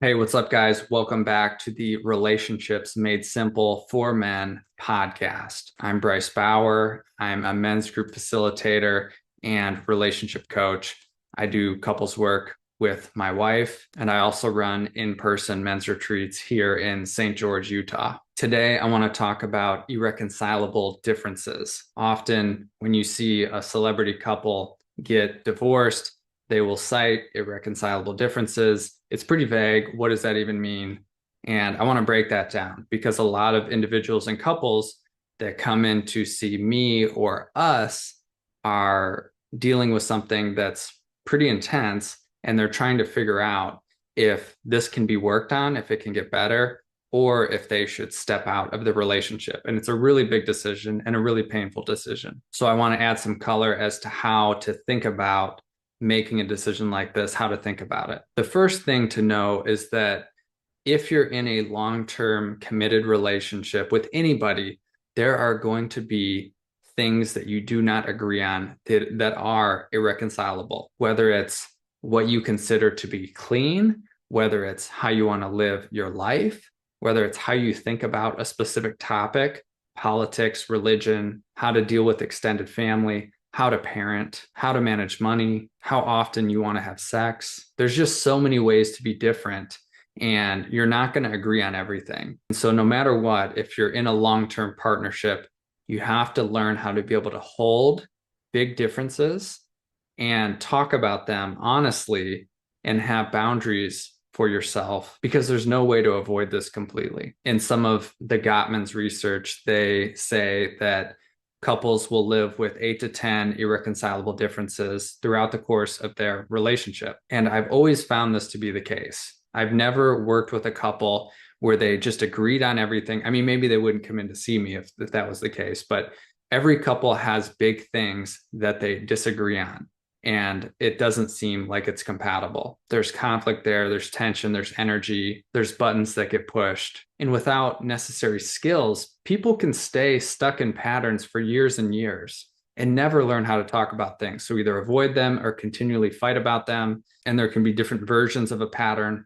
Hey, what's up, guys? Welcome back to the Relationships Made Simple for Men podcast. I'm Bryce Bauer. I'm a men's group facilitator and relationship coach. I do couples work with my wife, and I also run in-person men's retreats here in St. George, Utah. Today, I want to talk about irreconcilable differences. Often, when you see a celebrity couple get divorced, they will cite irreconcilable differences. It's pretty vague. What does that even mean? And I want to break that down because a lot of individuals and couples that come in to see me or us are dealing with something that's pretty intense, and they're trying to figure out if this can be worked on, if it can get better, or if they should step out of the relationship. And it's a really big decision and a really painful decision. So I want to add some color as to how to think about making a decision like this, how to think about it. The first thing to know is that if you're in a long-term committed relationship with anybody, there are going to be things that you do not agree on that are irreconcilable, whether it's what you consider to be clean, whether it's how you want to live your life, whether it's how you think about a specific topic, politics, religion, how to deal with extended family, how to parent, how to manage money, how often you want to have sex. There's just so many ways to be different, and you're not going to agree on everything. And so, no matter what, if you're in a long term partnership, you have to learn how to be able to hold big differences and talk about them honestly and have boundaries for yourself, because there's no way to avoid this completely. In some of the Gottman's research, they say that couples will live with 8 to 10 irreconcilable differences throughout the course of their relationship. And I've always found this to be the case. I've never worked with a couple where they just agreed on everything. I mean, maybe they wouldn't come in to see me if that was the case, but every couple has big things that they disagree on, and it doesn't seem like it's compatible. There's conflict there, there's tension, there's energy, there's buttons that get pushed. And without necessary skills, people can stay stuck in patterns for years and years and never learn how to talk about things. So either avoid them or continually fight about them. And there can be different versions of a pattern,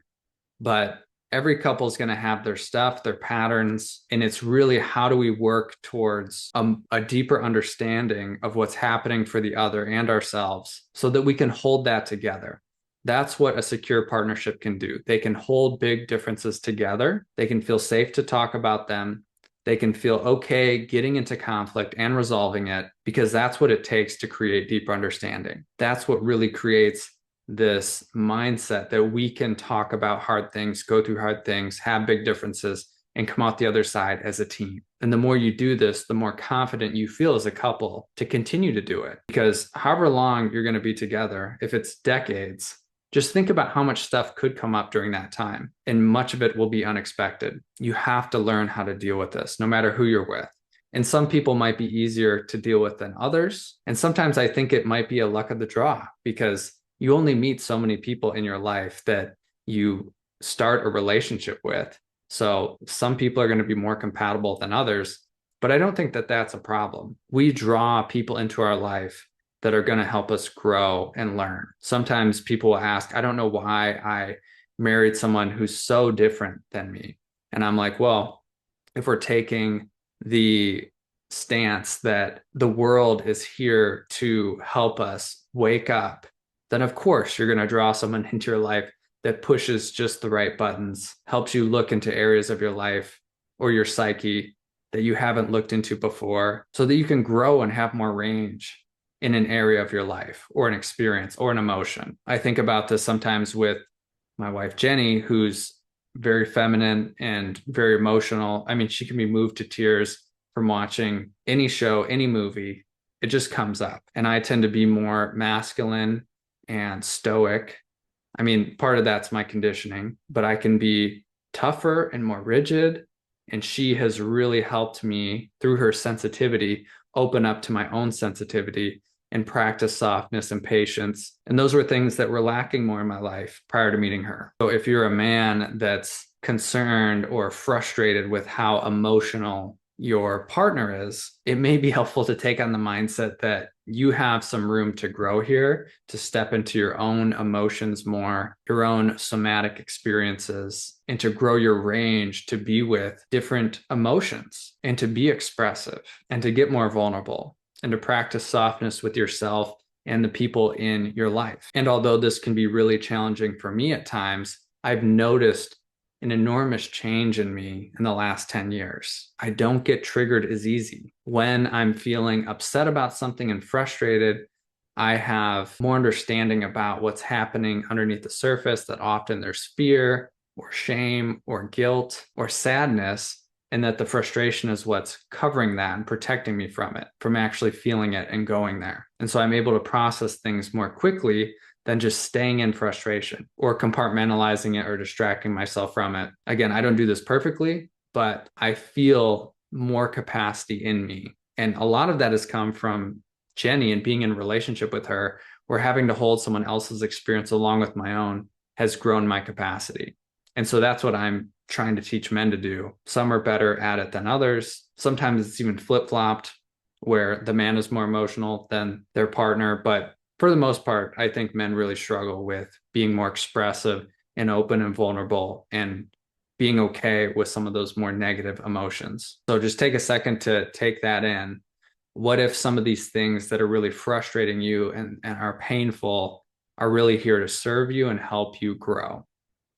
but every couple is going to have their stuff, their patterns, and it's really how do we work towards a deeper understanding of what's happening for the other and ourselves so that we can hold that together. That's what a secure partnership can do. They can hold big differences together. They can feel safe to talk about them. They can feel okay getting into conflict and resolving it, because that's what it takes to create deeper understanding. That's what really creates this mindset that we can talk about hard things, go through hard things, have big differences, and come out the other side as a team. And the more you do this, the more confident you feel as a couple to continue to do it. Because however long you're going to be together, if it's decades, just think about how much stuff could come up during that time. And much of it will be unexpected. You have to learn how to deal with this, no matter who you're with. And some people might be easier to deal with than others. And sometimes I think it might be a luck of the draw, because you only meet so many people in your life that you start a relationship with. So some people are going to be more compatible than others, but I don't think that that's a problem. We draw people into our life that are going to help us grow and learn. Sometimes people will ask, I don't know why I married someone who's so different than me. And I'm like, well, if we're taking the stance that the world is here to help us wake up, then of course you're going to draw someone into your life that pushes just the right buttons, helps you look into areas of your life or your psyche that you haven't looked into before, so that you can grow and have more range in an area of your life or an experience or an emotion. I think about this sometimes with my wife, Jenny, who's very feminine and very emotional. I mean, she can be moved to tears from watching any show, any movie. It just comes up. And I tend to be more masculine and stoic. I mean, part of that's my conditioning, but I can be tougher and more rigid. And she has really helped me through her sensitivity open up to my own sensitivity and practice softness and patience. And those were things that were lacking more in my life prior to meeting her. So if you're a man that's concerned or frustrated with how emotional your partner is, it may be helpful to take on the mindset that you have some room to grow here, to step into your own emotions more, your own somatic experiences, and to grow your range to be with different emotions and to be expressive and to get more vulnerable and to practice softness with yourself and the people in your life. And although this can be really challenging for me at times, I've noticed an enormous change in me in the last 10 years. I don't get triggered as easy. When I'm feeling upset about something and frustrated, I have more understanding about what's happening underneath the surface, that often there's fear or shame or guilt or sadness, and that the frustration is what's covering that and protecting me from it, from actually feeling it and going there. And so I'm able to process things more quickly than just staying in frustration or compartmentalizing it or distracting myself from it. Again, I don't do this perfectly, but I feel more capacity in me. And a lot of that has come from Jenny and being in a relationship with her, where having to hold someone else's experience along with my own has grown my capacity. And so that's what I'm trying to teach men to do. Some are better at it than others. Sometimes it's even flip-flopped, where the man is more emotional than their partner. But for the most part, I think men really struggle with being more expressive and open and vulnerable and being okay with some of those more negative emotions. So just take a second to take that in. What if some of these things that are really frustrating you and are painful are really here to serve you and help you grow?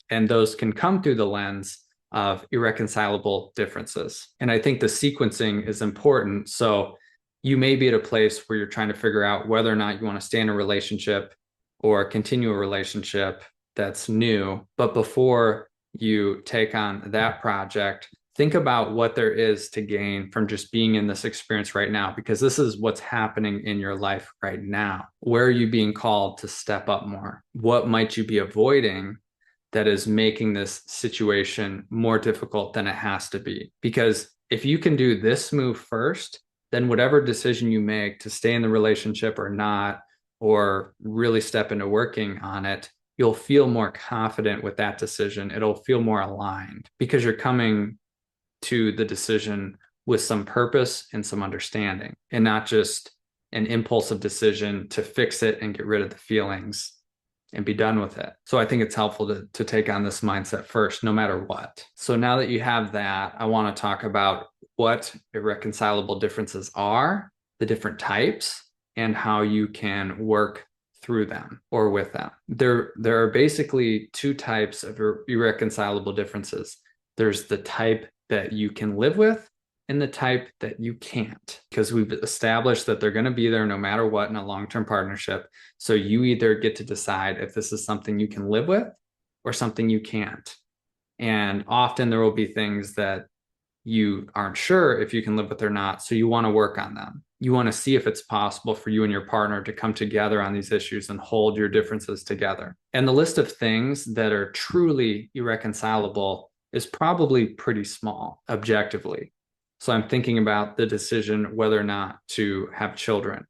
And those can come through the lens of irreconcilable differences. And I think the sequencing is important. So you may be at a place where you're trying to figure out whether or not you want to stay in a relationship or continue a relationship that's new. But before you take on that project, think about what there is to gain from just being in this experience right now, because this is what's happening in your life right now. Where are you being called to step up more? What might you be avoiding that is making this situation more difficult than it has to be? Because if you can do this move first, then whatever decision you make to stay in the relationship or not, or really step into working on it, you'll feel more confident with that decision. It'll feel more aligned because you're coming to the decision with some purpose and some understanding, and not just an impulsive decision to fix it and get rid of the feelings and be done with it. So I think it's helpful to take on this mindset first, no matter what. So now that you have that, I want to talk about what irreconcilable differences are, the different types, and how you can work through them or with them. There are basically two types of irreconcilable differences. There's the type that you can live with and the type that you can't, because we've established that they're going to be there no matter what in a long-term partnership. So you either get to decide if this is something you can live with or something you can't. And often there will be things that you aren't sure if you can live with or not. So you want to work on them. You want to see if it's possible for you and your partner to come together on these issues and hold your differences together. And the list of things that are truly irreconcilable is probably pretty small, objectively. So I'm thinking about the decision whether or not to have children.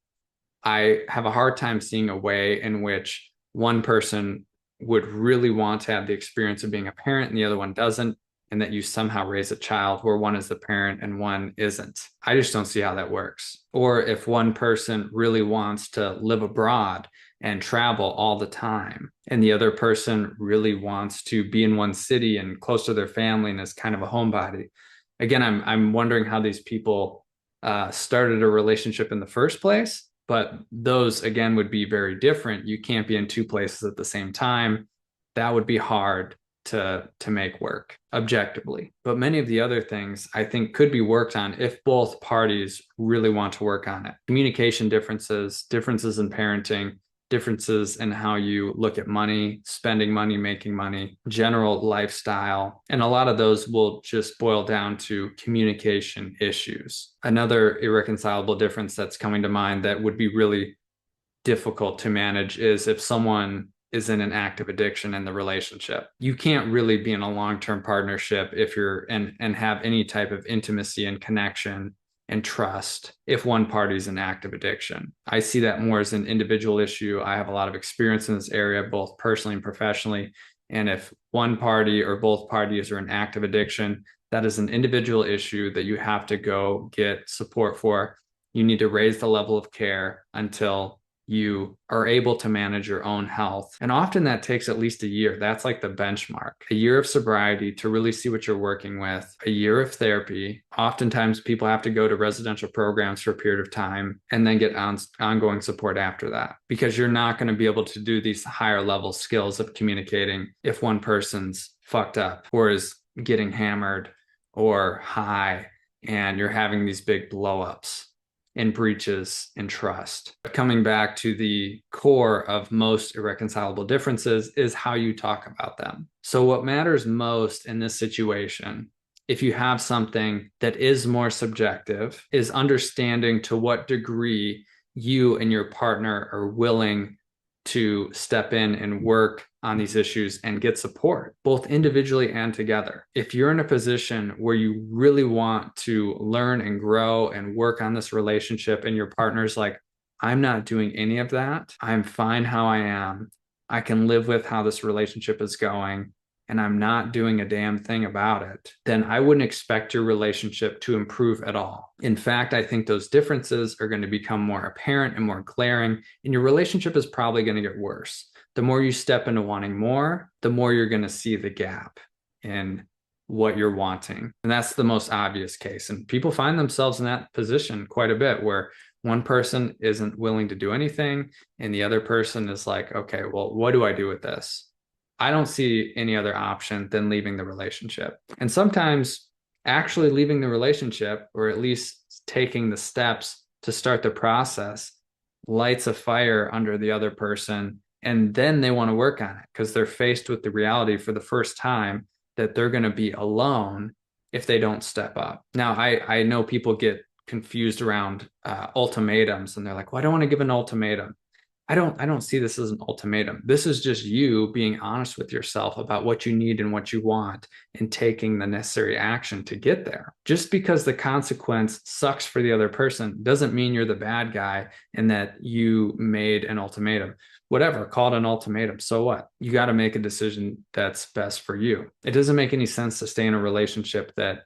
I have a hard time seeing a way in which one person would really want to have the experience of being a parent and the other one doesn't, and that you somehow raise a child where one is the parent and one isn't. I just don't see how that works. Or if one person really wants to live abroad and travel all the time, and the other person really wants to be in one city and close to their family and is kind of a homebody. Again, I'm wondering how these people started a relationship in the first place, but those, again, would be very different. You can't be in two places at the same time. That would be hard to make work objectively. But many of the other things I think could be worked on if both parties really want to work on it. Communication differences, differences in parenting, differences in how you look at money, spending money, making money, general lifestyle. And a lot of those will just boil down to communication issues. Another irreconcilable difference that's coming to mind that would be really difficult to manage is if someone is in an active addiction in the relationship. You can't really be in a long-term partnership if you're and have any type of intimacy and connection and trust if one party's in active addiction. I see that more as an individual issue. I have a lot of experience in this area, both personally and professionally. And if one party or both parties are in active addiction, That is an individual issue that you have to go get support for. You need to raise the level of care until you are able to manage your own health. And often that takes at least a year. That's like the benchmark. A year of sobriety to really see what you're working with, a year of therapy. Oftentimes people have to go to residential programs for a period of time and then get ongoing support after that, because you're not going to be able to do these higher level skills of communicating if one person's fucked up or is getting hammered or high and you're having these big blowups and breaches in trust. Coming back to the core of most irreconcilable differences is how you talk about them. So what matters most in this situation, if you have something that is more subjective, is understanding to what degree you and your partner are willing to step in and work on these issues and get support, both individually and together. If you're in a position where you really want to learn and grow and work on this relationship and your partner's like, I'm not doing any of that, I'm fine how I am, I can live with how this relationship is going, and I'm not doing a damn thing about it, then I wouldn't expect your relationship to improve at all. In fact, I think those differences are going to become more apparent and more glaring, and your relationship is probably going to get worse. The more you step into wanting more, the more you're going to see the gap in what you're wanting. And that's the most obvious case. And people find themselves in that position quite a bit, where one person isn't willing to do anything and the other person is like, okay, well, what do I do with this? I don't see any other option than leaving the relationship. And sometimes actually leaving the relationship, or at least taking the steps to start the process, lights a fire under the other person. And then they want to work on it because they're faced with the reality for the first time that they're going to be alone if they don't step up. Now, I know people get confused around ultimatums, and they're like, well, I don't want to give an ultimatum. I don't see this as an ultimatum. This is just you being honest with yourself about what you need and what you want and taking the necessary action to get there. Just because the consequence sucks for the other person doesn't mean you're the bad guy and that you made an ultimatum. Whatever, call it an ultimatum. So what? You got to make a decision that's best for you. It doesn't make any sense to stay in a relationship that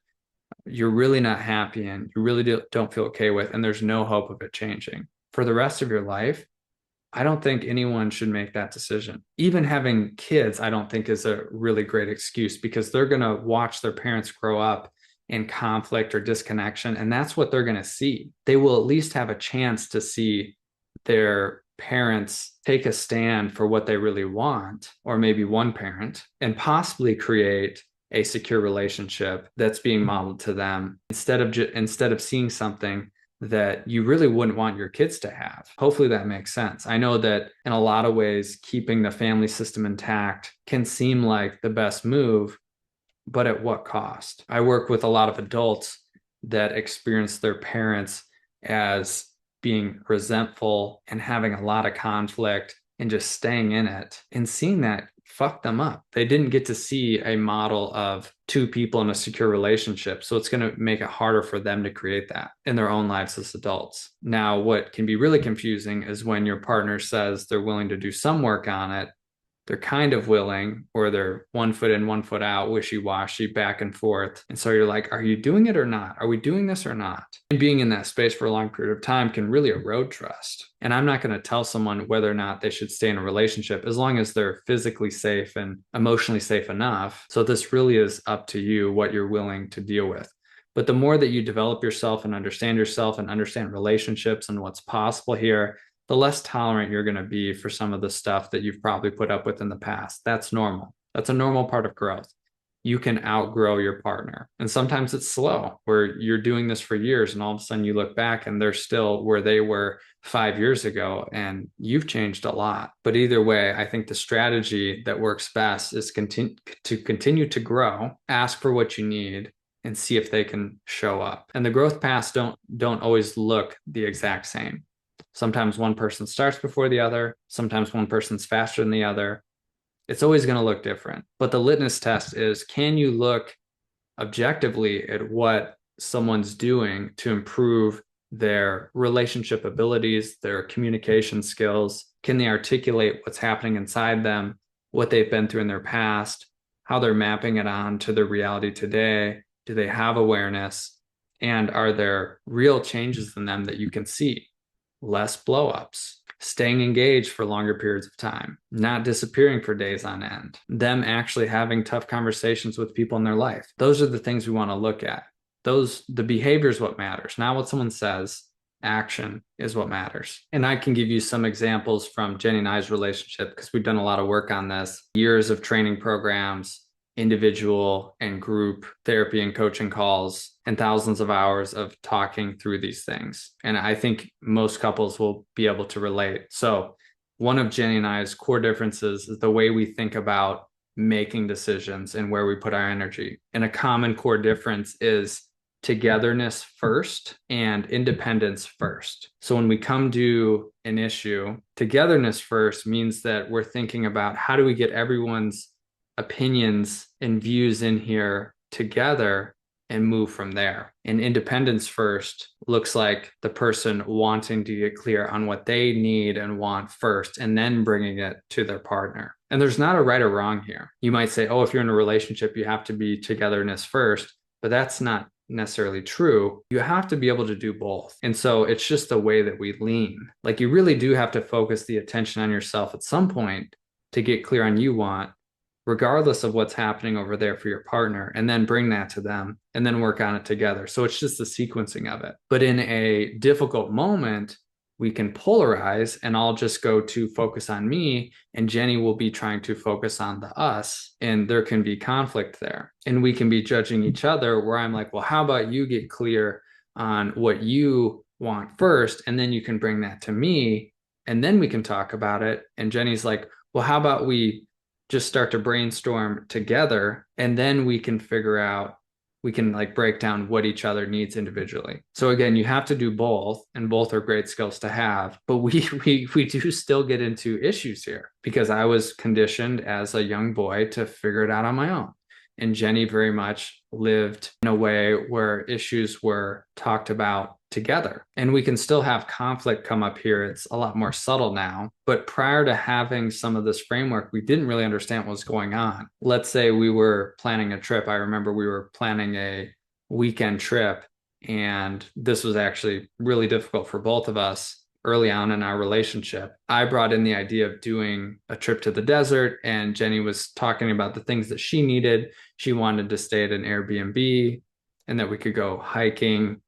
you're really not happy in, you really don't feel okay with, and there's no hope of it changing. For the rest of your life, I don't think anyone should make that decision. Even having kids, I don't think is a really great excuse, because they're going to watch their parents grow up in conflict or disconnection, and that's what they're going to see. They will at least have a chance to see their parents take a stand for what they really want, or maybe one parent, and possibly create a secure relationship that's being modeled to them, instead of seeing something that you really wouldn't want your kids to have. Hopefully that makes sense. I know that in a lot of ways, keeping the family system intact can seem like the best move, but at what cost? I work with a lot of adults that experience their parents as being resentful and having a lot of conflict and just staying in it, and seeing that fuck them up. They didn't get to see a model of two people in a secure relationship. So it's going to make it harder for them to create that in their own lives as adults. Now, what can be really confusing is when your partner says they're willing to do some work on it, they're kind of willing, or they're 1 foot in, 1 foot out, wishy-washy, back and forth. And so you're like, are you doing it or not? Are we doing this or not? And being in that space for a long period of time can really erode trust. And I'm not going to tell someone whether or not they should stay in a relationship, as long as they're physically safe and emotionally safe enough. So this really is up to you, what you're willing to deal with. But the more that you develop yourself and understand relationships and what's possible here, the less tolerant you're going to be for some of the stuff that you've probably put up with in the past. That's normal. That's a normal part of growth. You can outgrow your partner. And sometimes it's slow, where you're doing this for years and all of a sudden you look back and they're still where they were 5 years ago and you've changed a lot. But either way, I think the strategy that works best is to continue to grow, ask for what you need, and see if they can show up. And the growth paths don't always look the exact same. Sometimes one person starts before the other. Sometimes one person's faster than the other. It's always going to look different. But the litmus test is, can you look objectively at what someone's doing to improve their relationship abilities, their communication skills? Can they articulate what's happening inside them, what they've been through in their past, how they're mapping it on to their reality today? Do they have awareness? And are there real changes in them that you can see? Less blowups, staying engaged for longer periods of time, not disappearing for days on end, them actually having tough conversations with people in their life. Those are the things we want to look at. The behavior is what matters, not what someone says. Action is what matters. And I can give you some examples from Jenny and I's relationship because we've done a lot of work on this, years of training programs, individual and group therapy and coaching calls, and thousands of hours of talking through these things. And I think most couples will be able to relate. So one of Jenny and I's core differences is the way we think about making decisions and where we put our energy. And a common core difference is togetherness first and independence first. So when we come to an issue, togetherness first means that we're thinking about how do we get everyone's opinions and views in here together and move from there. And independence first looks like the person wanting to get clear on what they need and want first, and then bringing it to their partner. And there's not a right or wrong here. You might say, oh, if you're in a relationship, you have to be togetherness first, but that's not necessarily true. You have to be able to do both. And so it's just the way that we lean. Like you really do have to focus the attention on yourself at some point to get clear on you want, regardless of what's happening over there for your partner, and then bring that to them and then work on it together. So it's just the sequencing of it. But in a difficult moment, we can polarize and I'll just go to focus on me and Jenny will be trying to focus on the us, and there can be conflict there. And we can be judging each other where I'm like, well, how about you get clear on what you want first, and then you can bring that to me and then we can talk about it. And Jenny's like, well, how about we just start to brainstorm together and then we can figure out, we can like break down what each other needs individually. So again, you have to do both, and both are great skills to have, but we do still get into issues here because I was conditioned as a young boy to figure it out on my own. And Jenny very much lived in a way where issues were talked about together. And we can still have conflict come up here. It's a lot more subtle now. But prior to having some of this framework, we didn't really understand what was going on. Let's say we were planning a trip. I remember we were planning a weekend trip, and this was actually really difficult for both of us early on in our relationship. I brought in the idea of doing a trip to the desert, and Jenny was talking about the things that she needed. She wanted to stay at an Airbnb and that we could go hiking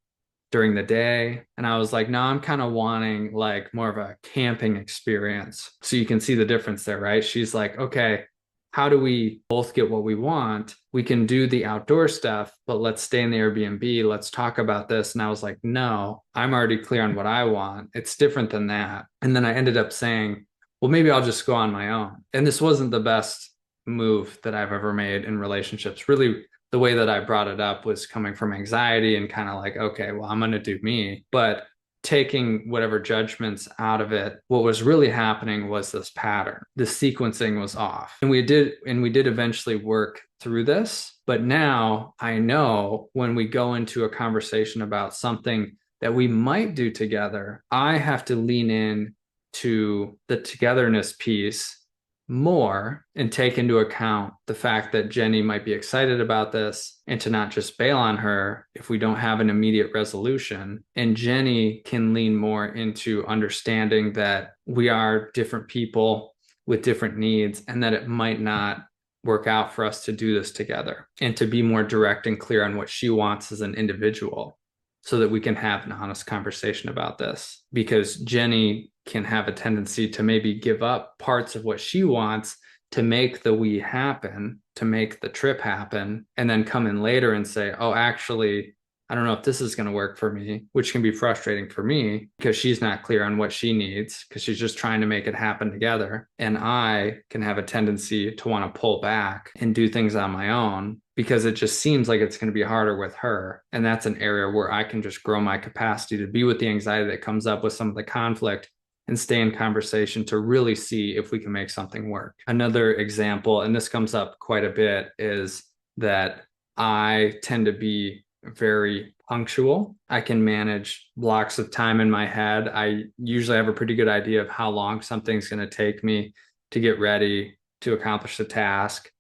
during the day. And I was like, no, I'm kind of wanting like more of a camping experience. So you can see the difference there, right? She's like, okay, how do we both get what we want? We can do the outdoor stuff, but let's stay in the Airbnb. Let's talk about this. And I was like, no, I'm already clear on what I want. It's different than that. And then I ended up saying, well, maybe I'll just go on my own. And this wasn't the best move that I've ever made in relationships. Really, the way that I brought it up was coming from anxiety and kind of like, okay, well, I'm going to do me. But taking whatever judgments out of it, what was really happening was this pattern. The sequencing was off. And we did eventually work through this. But now I know when we go into a conversation about something that we might do together, I have to lean in to the togetherness piece more and take into account the fact that Jenny might be excited about this, and to not just bail on her if we don't have an immediate resolution. And Jenny can lean more into understanding that we are different people with different needs and that it might not work out for us to do this together, and to be more direct and clear on what she wants as an individual so that we can have an honest conversation about this. Because Jenny can have a tendency to maybe give up parts of what she wants to make the we happen, to make the trip happen, and then come in later and say, oh, actually, I don't know if this is going to work for me, which can be frustrating for me because she's not clear on what she needs because she's just trying to make it happen together. And I can have a tendency to want to pull back and do things on my own because it just seems like it's going to be harder with her. And that's an area where I can just grow my capacity to be with the anxiety that comes up with some of the conflict and stay in conversation to really see if we can make something work. Another example, and this comes up quite a bit, is that I tend to be very punctual. I can manage blocks of time in my head. I usually have a pretty good idea of how long something's going to take me to get ready to accomplish the task.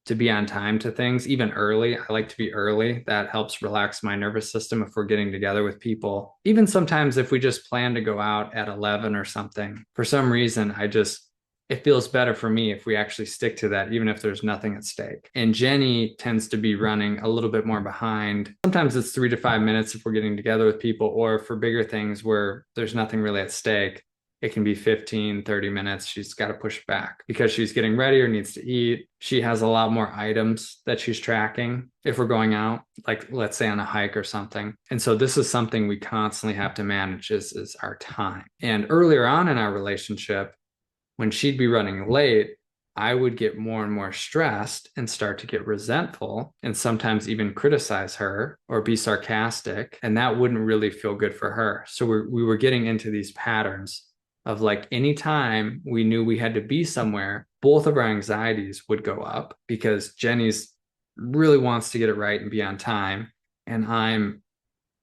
to be on time to things, even early. I like to be early. That helps relax my nervous system if we're getting together with people. Even sometimes if we just plan to go out at 11 or something, for some reason, it feels better for me if we actually stick to that, even if there's nothing at stake. And Jenny tends to be running a little bit more behind. Sometimes it's 3 to 5 minutes if we're getting together with people, or for bigger things where there's nothing really at stake, it can be 15, 30 minutes. She's got to push back because she's getting ready or needs to eat. She has a lot more items that she's tracking if we're going out, like let's say on a hike or something. And so this is something we constantly have to manage is our time. And earlier on in our relationship, when she'd be running late, I would get more and more stressed and start to get resentful and sometimes even criticize her or be sarcastic. And that wouldn't really feel good for her. So we were getting into these patterns of like anytime we knew we had to be somewhere, both of our anxieties would go up because Jenny's really wants to get it right and be on time. And I'm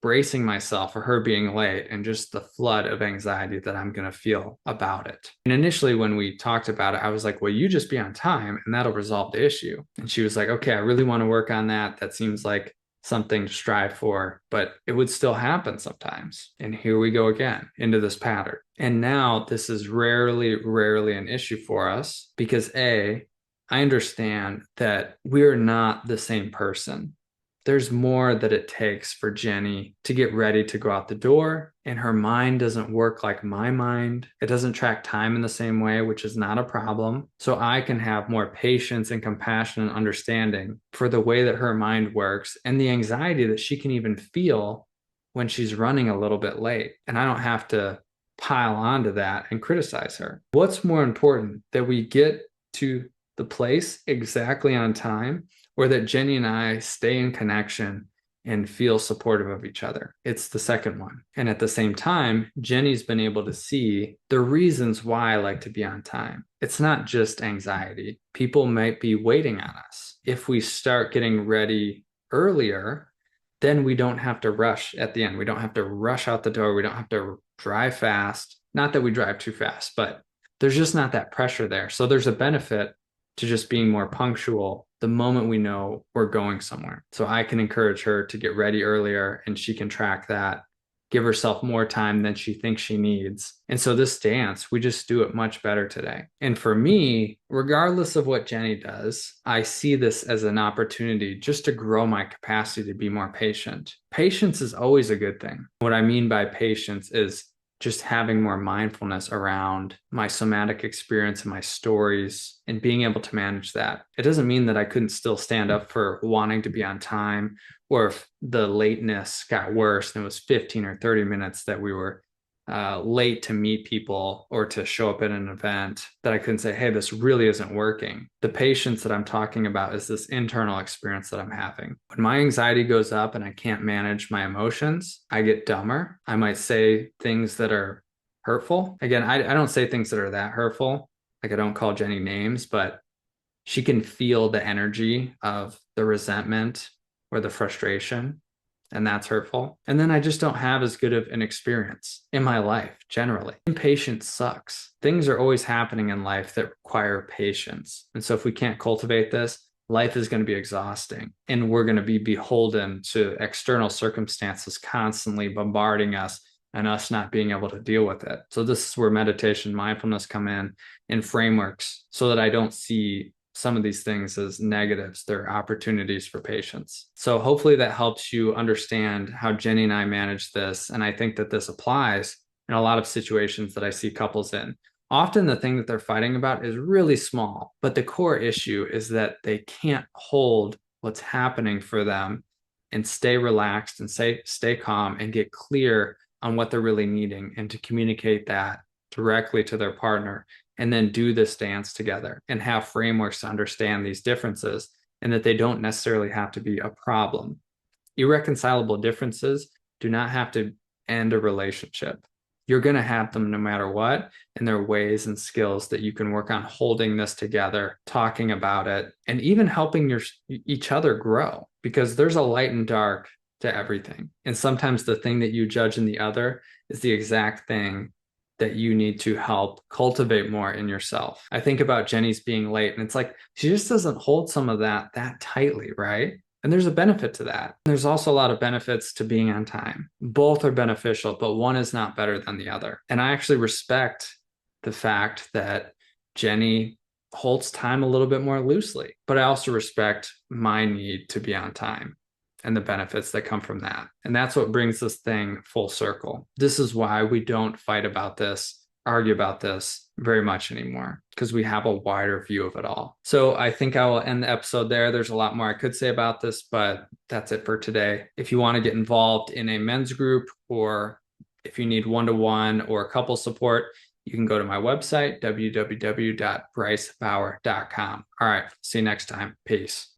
bracing myself for her being late and just the flood of anxiety that I'm going to feel about it. And initially, when we talked about it, I was like, well, you just be on time and that'll resolve the issue. And she was like, okay, I really want to work on that. That seems like something to strive for, but it would still happen sometimes. And here we go again into this pattern. And now this is rarely an issue for us because I understand that we're not the same person. There's more that it takes for Jenny to get ready to go out the door, and her mind doesn't work like my mind. It doesn't track time in the same way, which is not a problem. So I can have more patience and compassion and understanding for the way that her mind works and the anxiety that she can even feel when she's running a little bit late. And I don't have to pile onto that and criticize her. What's more important, that we get to the place exactly on time, or that Jenny and I stay in connection and feel supportive of each other? It's the second one. And at the same time, Jenny's been able to see the reasons why I like to be on time. It's not just anxiety. People might be waiting on us. If we start getting ready earlier, then we don't have to rush at the end. We don't have to rush out the door. We don't have to drive fast. Not that we drive too fast, but there's just not that pressure there. So there's a benefit to just being more punctual the moment we know we're going somewhere. So I can encourage her to get ready earlier and she can track that, give herself more time than she thinks she needs. And so this dance, we just do it much better today. And for me, regardless of what Jenny does, I see this as an opportunity just to grow my capacity to be more patient. Patience is always a good thing. What I mean by patience is just having more mindfulness around my somatic experience and my stories and being able to manage that. It doesn't mean that I couldn't still stand up for wanting to be on time, or if the lateness got worse and it was 15 or 30 minutes that we were late to meet people or to show up at an event, that I couldn't say, hey, this really isn't working. The patience that I'm talking about is this internal experience that I'm having. When my anxiety goes up and I can't manage my emotions, I get dumber. I might say things that are hurtful. Again, I don't say things that are that hurtful. Like I don't call Jenny names, but she can feel the energy of the resentment or the frustration. And that's hurtful. And then I just don't have as good of an experience in my life generally. Impatience sucks. Things are always happening in life that require patience. And so if we can't cultivate this, life is going to be exhausting. And we're going to be beholden to external circumstances constantly bombarding us and us not being able to deal with it. So this is where meditation, mindfulness come in, and frameworks, so that I don't see some of these things as negatives. They're opportunities for patience. So hopefully that helps you understand how Jenny and I manage this. And I think that this applies in a lot of situations that I see couples in. Often the thing that they're fighting about is really small, but the core issue is that they can't hold what's happening for them and stay relaxed and stay calm and get clear on what they're really needing, and to communicate that directly to their partner, and then do this dance together and have frameworks to understand these differences, and that they don't necessarily have to be a problem. Irreconcilable differences do not have to end a relationship. You're going to have them no matter what, and there are ways and skills that you can work on holding this together, talking about it, and even helping each other grow, because there's a light and dark to everything. And sometimes the thing that you judge in the other is the exact thing that you need to help cultivate more in yourself. I think about Jenny's being late, and it's like she just doesn't hold some of that tightly, right? And there's a benefit to that. There's also a lot of benefits to being on time. Both are beneficial, but one is not better than the other. And I actually respect the fact that Jenny holds time a little bit more loosely, but I also respect my need to be on time and the benefits that come from that. And that's what brings this thing full circle. This is why we don't fight about this, argue about this very much anymore, because we have a wider view of it all. So I think I will end the episode there. There's a lot more I could say about this, but that's it for today. If you want to get involved in a men's group, or if you need one-to-one or couple support, you can go to my website, www.bricebauer.com. All right, see you next time. Peace.